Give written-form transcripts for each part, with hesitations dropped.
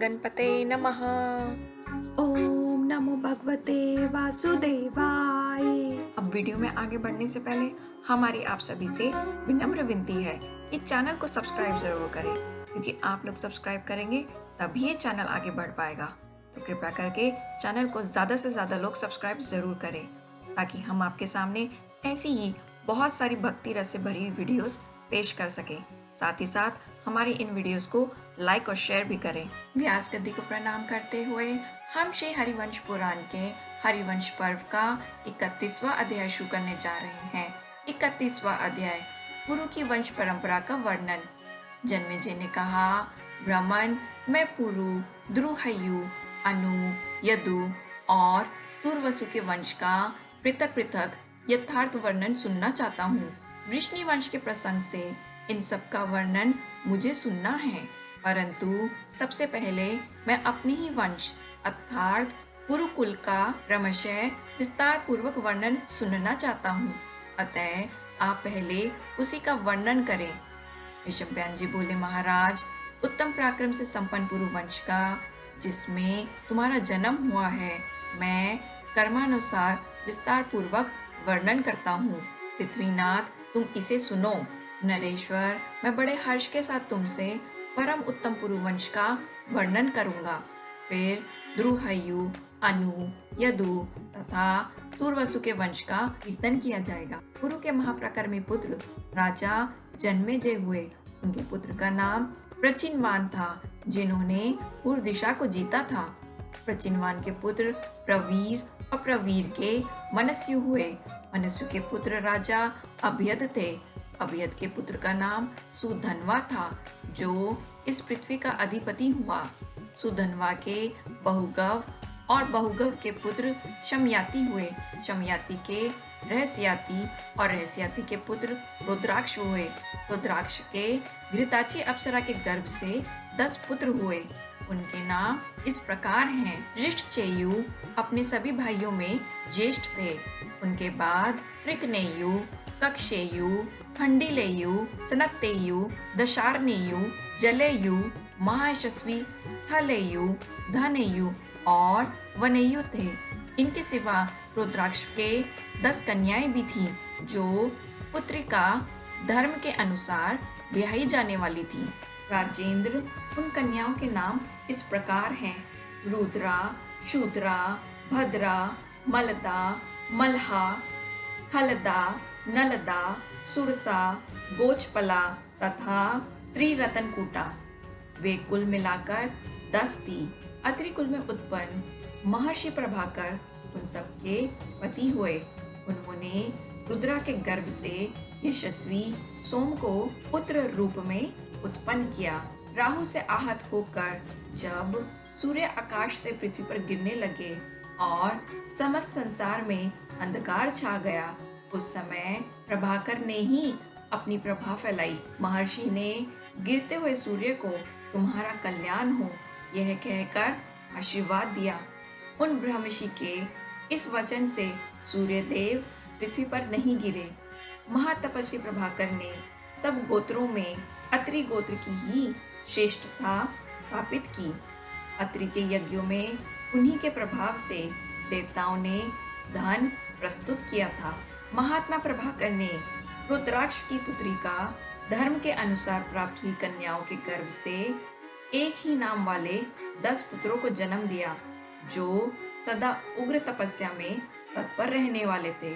गणपते नमः। ओम नमो भगवते वासुदेवाय। अब वीडियो में आगे बढ़ने से पहले हमारी आप सभी से विनम्र विनती है कि चैनल को सब्सक्राइब जरूर करें, क्योंकि आप लोग सब्सक्राइब करेंगे तभी ये चैनल आगे बढ़ पाएगा। तो कृपया करके चैनल को ज़्यादा से ज़्यादा लोग सब्सक्राइब जरूर करें, ताकि हम आपके सामने ऐसी ही बहुत सारी भक्ति रस से भरी हुई वीडियोस पेश कर सकें। साथ ही साथ हमारी इन वीडियोस को लाइक और शेयर भी करें। व्यास गद्दी को प्रणाम करते हुए हम श्री हरिवंश पुराण के हरिवंश पर्व का 31वां अध्याय शुरू करने जा रहे हैं। 31वां अध्याय पुरु की वंश परंपरा का वर्णन। जन्मेजय ने कहा, ब्राह्मण, मैं पुरु, द्रुहयु, अनु, यदु और तुर्वसु के वंश का पृथक पृथक यथार्थ वर्णन सुनना चाहता हूँ। वृष्णि वंश के प्रसंग से इन सब का वर्णन मुझे सुनना है, परंतु सबसे पहले मैं अपनी ही वंश अर्थात पुरुकुल का क्रमशः विस्तार पूर्वक वर्णन सुनना चाहता हूँ। अतः आप पहले उसी का वर्णन करें। विषमव्यान जी बोले, महाराज, उत्तम पराक्रम से संपन्न पुरु वंश का, जिसमें तुम्हारा जन्म हुआ है, मैं कर्मानुसार विस्तार पूर्वक वर्णन करता हूँ। पृथ्वीनाथ, तुम इसे सुनो। नरेश्वर, मैं बड़े हर्ष के साथ तुमसे परम उत्तम पुरुवंश का वर्णन करूंगा। फिर द्रुहयु, अनु, यदु तथा तुर्वसु के वंश का कीर्तन किया जाएगा। पुरु के महाप्रकर्मी पुत्र राजा जन्मेजय हुए। उनके पुत्र का नाम प्रचिनवान था, जिन्होंने पूर्व दिशा को जीता था। प्रचिनवान के पुत्र प्रवीर और प्रवीर के मनस्यु हुए। मनस्यु के पुत्र राजा अभ्यद थे। अभ्यद के पुत्र का नाम सुधनवा था, जो इस पृथ्वी का अधिपति हुआ। सुधनवा के बहुगव और बहुगव के पुत्र शमयाति हुए। शमयाति के रहस्याति और रहस्याति के पुत्र रुद्राक्ष हुए। रुद्राक्ष के घृताची अप्सरा के गर्भ से 10 पुत्र हुए। उनके नाम इस प्रकार हैं। ऋष्टचेयु अपने सभी भाइयों में ज्येष्ठ थे। उनके बाद ऋकनेयु, कक्षेयु, खंडिलेयु, सनत्तेयु, दशार्नेयु, जलेयु, महायशस्वी, स्थलेयु, धनेयु और वनेयु थे। इनके सिवा रुद्राक्ष के 10 कन्याएं भी थीं, जो पुत्रिका धर्म के अनुसार ब्याही जाने वाली थी। राजेंद्र, उन कन्याओं के नाम इस प्रकार हैं। रुद्रा, शूद्रा, भद्रा, मलदा, मल्हा, खलदा, नलदा, सुरसा, गोचपला तथा स्त्री रतनकूटा। वे कुल मिलाकर 10 थी। अत्रि कुल में उत्पन्न महर्षि प्रभाकर उन सबके पति हुए। उन्होंने रुद्रा के गर्भ से यशस्वी सोम को पुत्र रूप में उत्पन्न किया। राहु से आहत होकर जब सूर्य आकाश से पृथ्वी पर गिरने लगे और समस्त संसार में अंधकार छा गया, उस समय प्रभाकर ने ही अपनी प्रभा फैलाई। महर्षि ने गिरते हुए सूर्य को तुम्हारा कल्याण हो, यह कहकर आशीर्वाद दिया। उन ब्रह्मषि के इस वचन से सूर्य देव पृथ्वी पर नहीं गिरे। महातपस्वी प्रभाकर ने सब गोत्रों में अत्रि गोत्र की ही श्रेष्ठता स्थापित की। अत्रि के यज्ञों में उन्हीं के प्रभाव से देवताओं ने धन प्रस्तुत किया था। महात्मा प्रभाकर ने रुद्राक्ष की पुत्री का धर्म के अनुसार प्राप्त हुई कन्याओं के गर्भ से एक ही नाम वाले 10 पुत्रों को जन्म दिया, जो सदा उग्र तपस्या में तत्पर रहने वाले थे।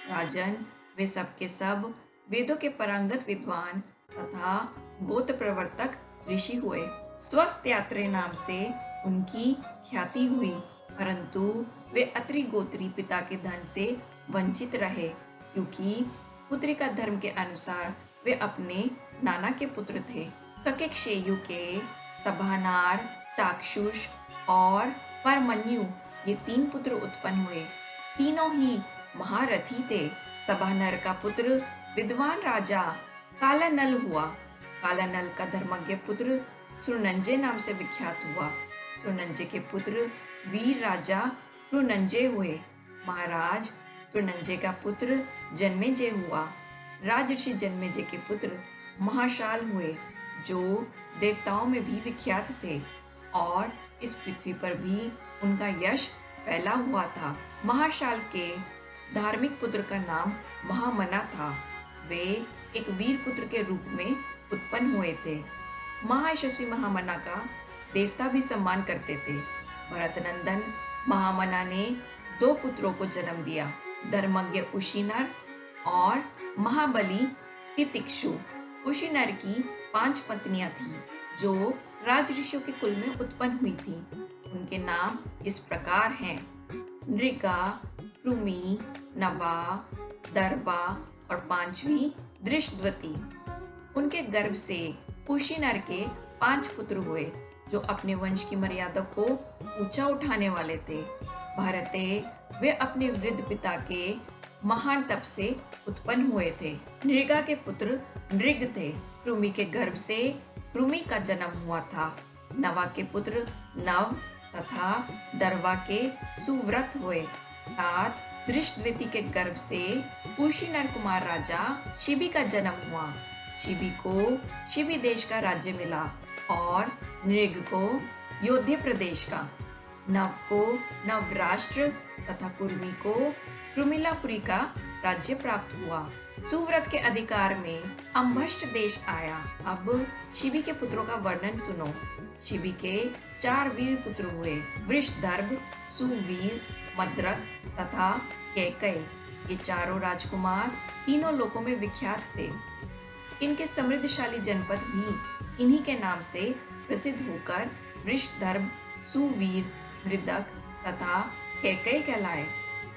राजन, वे सब के सब वेदों के पारंगत विद्वान तथा गोत्र प्रवर्तक ऋषि हुए। स्वस्त्यात्रे नाम से उनकी ख्याति हुई, परंतु वे अत्रि गोत्री पिता के धन से वंचित रहे, क्योंकि पुत्री का धर्म के अनुसार वे अपने नाना के पुत्र थे। ककेक्षेयु के सभानार, चाक्षुष और परमन्यु ये 3 पुत्र उत्पन्न हुए। तीनों ही महारथी थे। सभानर का पुत्र विद्वान राजा कालानल हुआ। कालानल का धर्मज्ञ पुत्र सुरनंजय नाम से विख्यात हुआ। सुरनंजय के पुत्र वीर राजा रुनंजय हुए। महाराज, रुनंजय का पुत्र जन्मेजय हुआ। राजर्षि जन्मेजय के पुत्र महाशाल हुए, जो देवताओं में भी विख्यात थे और इस पृथ्वी पर भी उनका यश फैला हुआ था। महाशाल के धार्मिक पुत्र का नाम महामना था। वे एक वीर पुत्र के रूप में उत्पन्न हुए थे। महायशस्वी महामना का देवता भी सम्मान करते थे। भरतनंदन महामना ने 2 पुत्रों को जन्म दिया, धर्मज्ञ उशीनर और महाबली तितिक्षु। उशीनर की 5 पत्नियां थीं, जो राज ऋषियों के कुल में उत्पन्न हुई थी। उनके नाम इस प्रकार हैं: नृगा, कृमि, नवा, दर्बा और 5वीं दृष्टवती। उनके गर्भ से कुशीनर के 5 पुत्र हुए, जो अपने वंश की मर्यादा को ऊंचा उठाने वाले थे। भारते वे अपने वृद्ध पिता के महान तप से उत्पन्न हुए थे। नृगा के पुत्र नृग थे। कृमि के गर्भ से कृमि का जन्म हुआ था। नवा के पुत्र नव तथा दर्वा के सुव्रत हुए। तात दृष्टवती के गर्भ से कुशीनर कुमार राजा शिबी का जन्म हुआ। शिबी को शिबी देश का राज्य मिला और नृग को योध्य प्रदेश का। नव को नवराष्ट्र तथा कुर्मी को रुमिलापुरी का राज्य प्राप्त हुआ। सुव्रत के अधिकार में अम्भष्ट देश आया। अब शिबी के पुत्रों का वर्णन सुनो। शिबी के 4 वीर पुत्र हुए, वृषदर्भ, सुवीर, मद्रक तथा कैकय। ये चारों राजकुमार तीनों लोकों में विख्यात थे। इनके समृद्धशाली जनपद भी इन्हीं के नाम से प्रसिद्ध होकर वृषदर्भ, सुवीर, मृदक तथा कैकय कहलाए।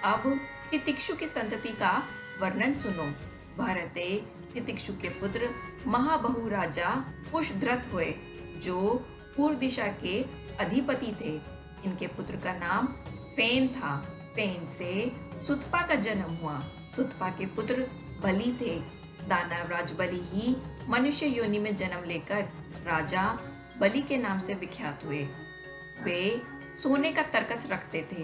अब तितिक्षु की संतति का वर्णन सुनो। भारते तितिक्षु के पुत्र महाबहु राजा कुशध्रत हुए, जो पूर्व दिशा के अधिपति थे। इनके पुत्र का नाम फेन था। फेन से सुतपा का जन्म हुआ। सुतपा के पुत्र बलि थे। दानव राज बलि ही मनुष्य योनि में जन्म लेकर राजा बलि के नाम से विख्यात हुए। वे सोने का तरकस रखते थे।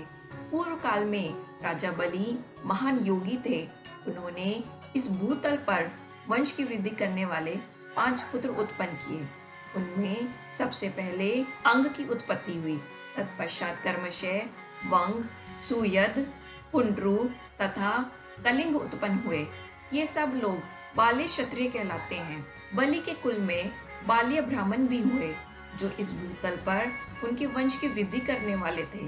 पूर्व काल में राजा बलि महान योगी थे। उन्होंने इस भूतल पर वंश की वृद्धि करने वाले 5 पुत्र उत्पन्न किए। उनमें सबसे पहले अंग की उत्पत्ति हुई। तत्पश्चात कर्मशय, वंग, सुयद, पुंड्रु तथा कलिंग उत्पन्न हुए। ये सब लोग बाल्य क्षत्रिय कहलाते हैं। बलि के कुल में बाल्य ब्राह्मण भी हुए, जो इस भूतल पर उनके वंश की वृद्धि करने वाले थे।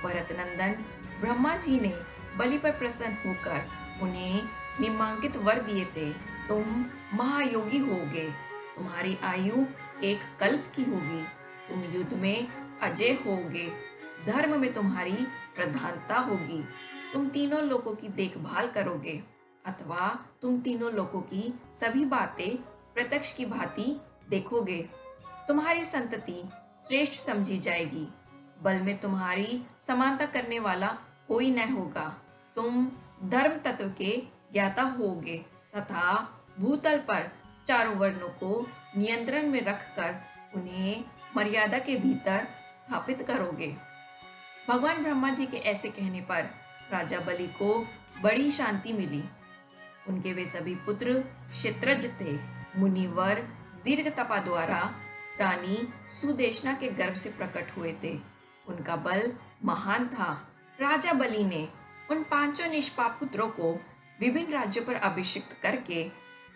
भरतनंदन ब्रह्मा जी ने बलि पर प्रसन्न होकर उन्हें निम्नांकित वर दिए थे। तुम महायोगी होगे, तुम्हारी आयु 1 कल्प की होगी, तुम युद्ध में अजय होगे, धर्म में तुम्हारी प्रधानता होगी, तुम तीनों लोगों की देखभाल करोगे, अथवा तुम तीनों लोगों की सभी बातें प्रत्यक्ष की भांति देखोगे। तुम्हारी संतति श्रेष्ठ समझी जाएगी। बल में तुम्हारी समानता करने वाला कोई न होगा। तुम धर्म तत्व के ज्ञाता होगे तथा भूतल पर चारों वर्णों को नियंत्रण में रखकर उन्हें मर्यादा के भीतर स्थापित करोगे। भगवान ब्रह्मा जी के ऐसे कहने पर राजा बलि को बड़ी शांति मिली। उनके वे सभी पुत्र क्षत्रज थे। मुनिवर दीर्घ तपा द्वारा रानी सुदेशना के गर्भ से प्रकट हुए थे। उनका बल महान था। राजा बलि ने उन 5 निष्पाप पुत्रों को विभिन्न राज्यों पर अभिषिक्त करके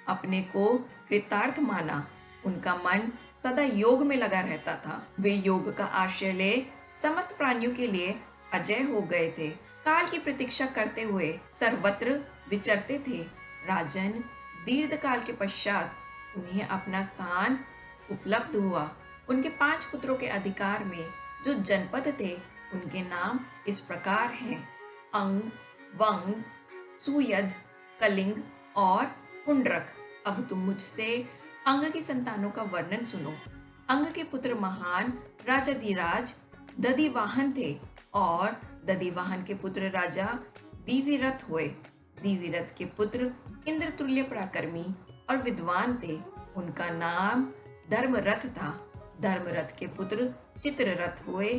अपने को कृतार्थ माना। उनका मन सदा योग में लगा रहता था। वे योग का आश्रय ले समस्त प्राणियों के लिए अजय हो गए थे। काल की प्रतीक्षा करते हुए सर्वत्र विचरते थे। राजन, दीर्घ काल के पश्चात उन्हें अपना स्थान उपलब्ध हुआ। उनके 5 पुत्रों के अधिकार में जो जनपद थे, उनके नाम इस प्रकार हैं: अंग, वंग, सुयद, कलिंग और पुंड्रक। अब तुम मुझसे अंग की संतानों का वर्णन सुनो। अंग के पुत्र महान राजा धीराज दधिवाहन थे और दधिवाहन के पुत्र राजा दिविरथ हुए। दिविरथ के पुत्र इंद्र तुल्य पराक्रमी और विद्वान थे। उनका नाम धर्मरथ था। धर्मरथ के पुत्र चित्ररथ हुए।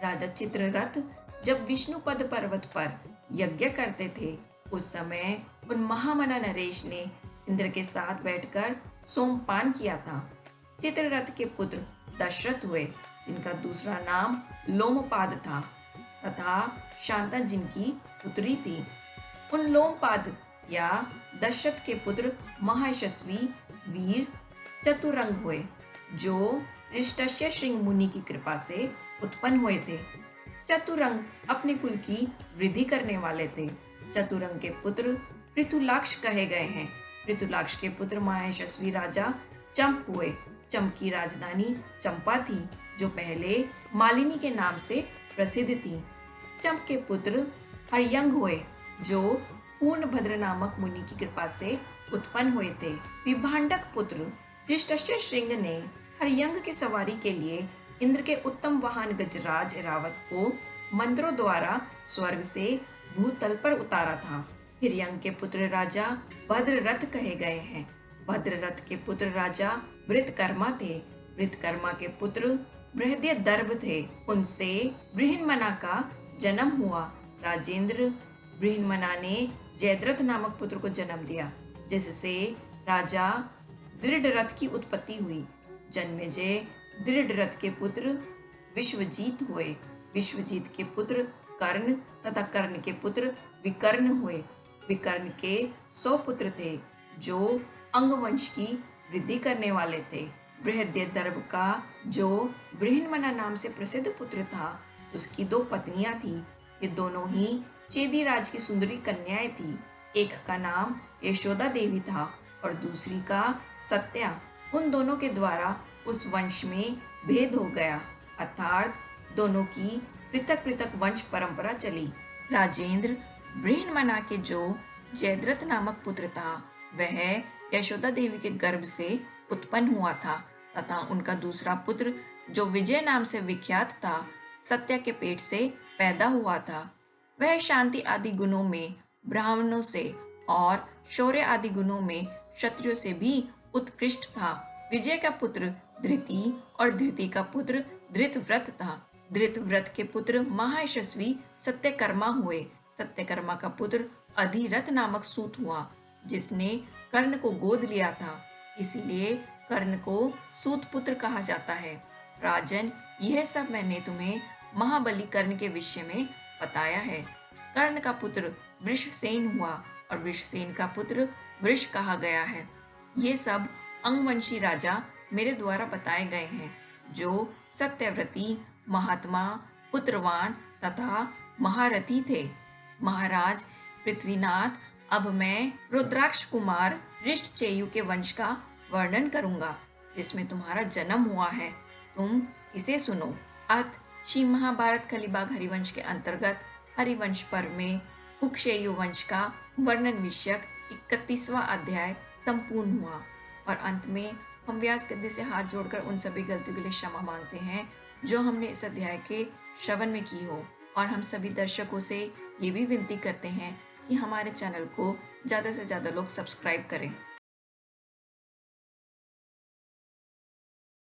राजा चित्ररथ जब विष्णुपद पर्वत पर यज्ञ करते थे, उस समय उन महामना नरेश ने इंद्र के साथ बैठकर सोमपान किया था। चित्ररथ के पुत्र दशरथ हुए। जिनका दूसरा नाम लोमपाद था तथा शांता जिनकी पुत्री थी। उन लोमपाद या दशरथ के पुत्र महायशस्वी वीर चतुरंग हुए, जो ऋष्टस्य श्रृंग मुनि की कृपा से उत्पन्न हुए थे। चतुरंग अपने कुल की वृद्धि करने वाले थे। चतुरंग के पुत्र पृथुलाक्ष कहे गए हैं। पृथुलाक्ष के पुत्र महायशस्वी राजा चंप हुए। चंप की राजधानी चंपा थी, जो पहले मालिनी के नाम से प्रसिद्ध थी। चंप के पुत्र हर्यंग हुए, जो पूर्णभद्र नामक मुनि की कृपा से उत्पन्न हुए थे। विभांडक पुत्र ऋष्टस्य श्रृंग ने हर्यंग की सवारी के लिए इंद्र के उत्तम वाहन गजराज ऐरावत को मंत्रों द्वारा स्वर्ग से भूतल पर उतारा था। हिरण्यंग के पुत्र राजा भद्ररथ कहे गए हैं। भद्ररथ के पुत्र राजा वृत्रकर्मा थे। वृत्रकर्मा के पुत्र बृहद्यदर्भ थे। उनसे बृहन्मना का जन्म हुआ। राजेंद्र बृहन्मना ने जयद्रथ नामक पुत्र को जन्म दिया, जिससे राजा दृढ़रथ की उत्पत्ति हुई। जन्मेजय दृढ़रथ के पुत्र विश्वजीत हुए। विश्वजीत के पुत्र कर्ण तथा कर्ण के पुत्र विकर्ण हुए। विकर्ण के 100 पुत्र थे, जो अंगवंश की वृद्धि करने वाले थे। बृहद्यदर्भ का जो बृहन्मना नाम से प्रसिद्ध पुत्र था, उसकी 2 पत्नियां थी। ये दोनों ही चेदी राज की सुंदरी कन्याएं थी। एक का नाम यशोदा देवी था और दूसरी का सत्या। उन दोनों के द्वारा उस वंश में भेद हो गया, अर्थात दोनों की पृथक पृथक वंश परंपरा चली। राजेंद्र बृहन्मना के जो जयद्रथ नामक पुत्र था, वह यशोदा देवी के गर्भ से उत्पन्न हुआ था तथा उनका दूसरा पुत्र जो विजय नाम से विख्यात था, सत्या के पेट से पैदा हुआ था। वह शांति आदि गुणों में ब्राह्मणों से और शौर्य आदि गुणों में क्षत्रियों से भी उत्कृष्ट था। विजय का पुत्र धृति और धृति का पुत्र धृतव्रत था। धृतव्रत के पुत्र महायशस्वी सत्यकर्मा हुए। सत्यकर्मा का पुत्र अधिरथ नामक सूत हुआ, जिसने कर्ण को गोद लिया था, इसीलिए कर्ण को सूत पुत्र कहा जाता है। राजन, यह सब मैंने तुम्हें महाबली कर्ण के विषय में बताया है। कर्ण का पुत्र वृषसेन हुआ और वृषसेन का पुत्र वृष कहा गया है। ये सब अंगवंशी राजा मेरे द्वारा बताए गए हैं, जो सत्यव्रती, महात्मा, पुत्रवान तथा महारथी थे। महाराज पृथ्वीनाथ, अब मैं रुद्राक्ष कुमार ऋष्टचेयु के वंश का वर्णन करूंगा, जिसमें तुम्हारा जन्म हुआ है। तुम इसे सुनो। अत श्री महाभारत कलिबाग हरिवंश के अंतर्गत हरिवंश पर्व में कुक्षेयु वंश का वर्णन विषयक 31वां अध्याय संपूर्ण हुआ और अंत में हम व्यास गद्दी से हाथ जोड़कर उन सभी गलतियों के लिए क्षमा मांगते हैं जो हमने इस अध्याय के श्रवण में की हो, और हम सभी दर्शकों से ये भी विनती करते हैं कि हमारे चैनल को ज़्यादा से ज़्यादा लोग सब्सक्राइब करें।